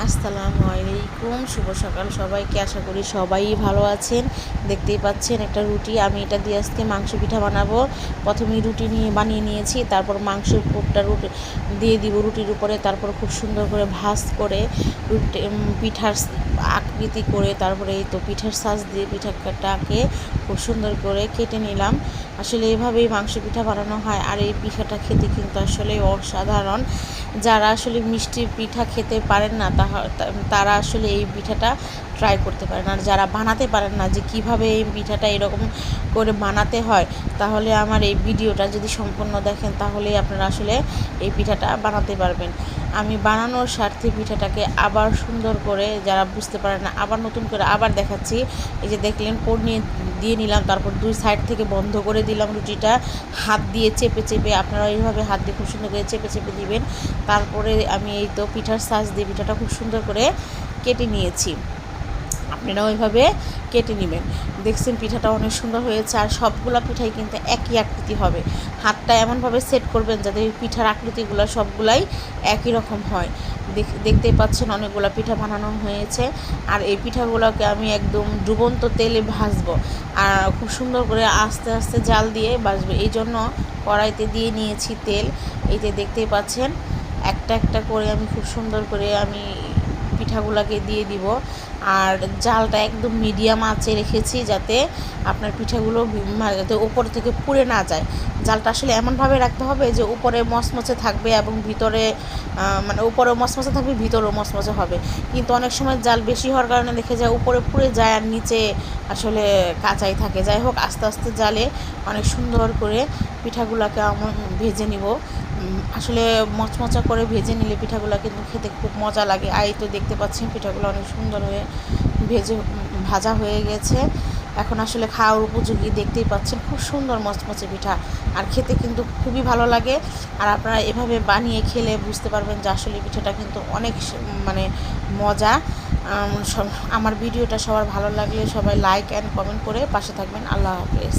আসসালামু আলাইকুম, শুভ সকাল সবাইকে। আশা করি সবাই ভালো আছেন। দেখতেই পাচ্ছেন একটা রুটি, আমি এটা দিয়ে আজকে মাংস পিঠা বানাবো। প্রথমেই রুটি বানিয়ে নিয়েছি, তারপর মাংসের পুরটা রুটি দিয়ে দিব রুটির উপরে, তারপর খুব সুন্দর করে ভাজ করে রুটি পিঠার আকৃতি করে, তারপরে এই তো পিঠার সাজ দিয়ে পিঠাটাকে খুব সুন্দর করে কেটে নিলাম। আসলে এভাবেই মাংস পিঠা বানানো হয়, আর এই পিঠাটা খেতে কিন্তু আসলে অসাধারণ। যারা আসলে মিষ্টি পিঠা খেতে পারেন না তারা আসলে এই পিঠাটা ট্রাই করতে পারেন। আর যারা বানাতে পারেন না যে কিভাবে এই পিঠাটা এরকম করে বানাতে হয়, তাহলে আমার এই ভিডিওটা যদি সম্পূর্ণ দেখেন তাহলেই আপনারা আসলে এই পিঠাটা বানাতে পারবেন। আমি বানানোর স্বার্থে পিঠাটাকে আবার সুন্দর করে, যারা বুঝতে পারে না আবার নতুন করে আবার দেখাচ্ছি। এই যে দেখলেন, পোড় দিয়ে নিলাম, তারপর দুই সাইড থেকে বন্ধ করে দিলাম রুটিটা, হাত দিয়ে চেপে চেপে, আপনারা এইভাবে হাত দিয়ে খুব সুন্দর করে চেপে চেপে দিবেন। তারপরে আমি এই তো পিঠার সাজ দিয়ে পিঠাটা খুব সুন্দর করে কেটে নিয়েছি। আপনারা ওইভাবে কেটে নেবেন। দেখছেন পিঠাটা অনেক সুন্দর হয়েছে, আর সবগুলো পিঠাই কিন্তু একই আকৃতি হবে। হাতটা এমনভাবে সেট করবেন যাতে পিঠার আকৃতিগুলো সবগুলাই একই রকম হয়। দেখতেই পাচ্ছেন অনেকগুলো পিঠা বানানো হয়েছে, আর এই পিঠাগুলোকে আমি একদম ডুবন্ত তেলে ভাজবো, আর খুব সুন্দর করে আস্তে আস্তে জাল দিয়ে ভাজবো। এই জন্য কড়াইতে দিয়ে নিয়েছি তেল। এই যে দেখতেই পাচ্ছেন একটা একটা করে আমি খুব সুন্দর করে আমি পিঠাগুলোকে দিয়ে দিব। আর জালটা একদম মিডিয়াম আঁচে রেখেছি, যাতে আপনার পিঠাগুলো যাতে উপর থেকে পুড়ে না যায়। জালটা আসলে এমনভাবে রাখতে হবে যে উপরে মচমচে থাকবে এবং ভিতরে মানে উপরেও মচমচে থাকবে, ভিতরেও মচমচে হবে। কিন্তু অনেক সময় জাল বেশি হওয়ার কারণে দেখে যায় উপরে পুড়ে যায় আর নিচে আসলে কাঁচাই থাকে। যাই হোক, আস্তে আস্তে জালে অনেক সুন্দর করে পিঠাগুলোকে আমি ভেজে নিব। আসলে মচমচা করে ভেজে নিলে পিঠাগুলো কিন্তু খেতে খুব মজা লাগে। আর এই তো দেখতে পাচ্ছেন পিঠাগুলো অনেক সুন্দর হয়ে ভাজা হয়ে গেছে। এখন আসলে খাওয়ার উপযোগী। দেখতেই পাচ্ছেন খুব সুন্দর মচমচে পিঠা, আর খেতে কিন্তু খুবই ভালো লাগে। আর আপনারা এভাবে বানিয়ে খেলে বুঝতে পারবেন যে আসলে পিঠাটা কিন্তু অনেক মানে মজা। আমার ভিডিওটা সবার ভালো লাগলে সবাই লাইক অ্যান্ড কমেন্ট করে পাশে থাকবেন। আল্লাহ হাফেজ।